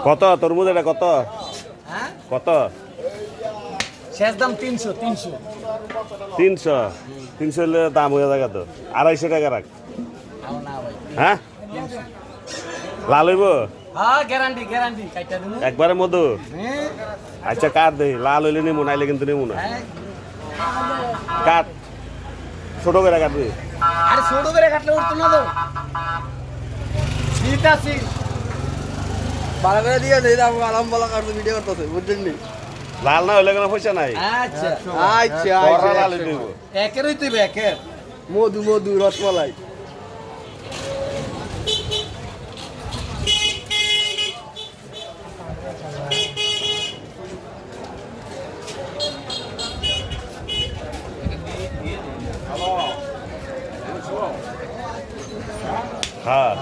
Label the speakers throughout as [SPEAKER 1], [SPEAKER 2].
[SPEAKER 1] কত তরমুজ এটা কত
[SPEAKER 2] হ্যাঁ
[SPEAKER 1] কত
[SPEAKER 2] শেষ দাম 300 300
[SPEAKER 1] 300 300 হলে দাম হয়ে যাবে তো 250 টাকা রাখ
[SPEAKER 2] আও না ভাই
[SPEAKER 1] হ্যাঁ
[SPEAKER 2] 300
[SPEAKER 1] লাল হইব
[SPEAKER 2] হ্যাঁ গ্যারান্টি কাইটা দিমু
[SPEAKER 1] একবারে মধু
[SPEAKER 2] হ্যাঁ
[SPEAKER 1] আচ্ছা কাট দেই লাল হইলে নিমু নাইলে কিন্তু নিমু না
[SPEAKER 2] হ্যাঁ
[SPEAKER 1] কাট ছোট করে কাটবি
[SPEAKER 2] আরে ছোট করে কাটলে উঠতো না তো শীত আছে
[SPEAKER 3] ভালো করে দিয়ে দেই দাম আরাম বলা কাটতে ভিডিও করতেছে বুঝছেন নি
[SPEAKER 1] লাল না হইলে কোনো পয়সা নাই
[SPEAKER 2] আচ্ছা
[SPEAKER 3] আচ্ছা
[SPEAKER 1] বড় লাল হইব
[SPEAKER 2] একের হইতে হবে একের
[SPEAKER 3] মধু মধু রসমালাই
[SPEAKER 1] হ্যাঁ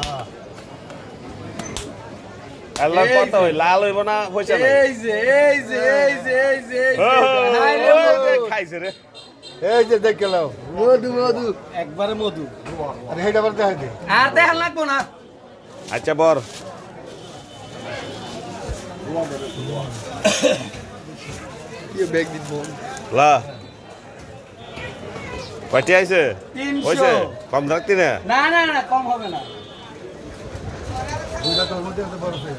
[SPEAKER 1] আল্লাহ কত হই লাল হইব না পয়সা নাই
[SPEAKER 3] এই যে এই যে এই যে এই যে এই যে।
[SPEAKER 2] হাই রে মধু।
[SPEAKER 1] খাইছে রে
[SPEAKER 4] এই যে দেখে নাও
[SPEAKER 3] মধু মধু
[SPEAKER 2] একবারে মধু
[SPEAKER 4] আর সেইটা আবার দেখাই দে
[SPEAKER 2] আর দেখাল লাগবো না
[SPEAKER 1] আচ্ছা বর
[SPEAKER 3] কি ব্যাগ দিব
[SPEAKER 1] লা কয়টি আইছে
[SPEAKER 2] 300
[SPEAKER 1] হইছে কম রাখতি না
[SPEAKER 2] না কম হবে না
[SPEAKER 4] দুইটা তোর মধ্যে বড় হয়ে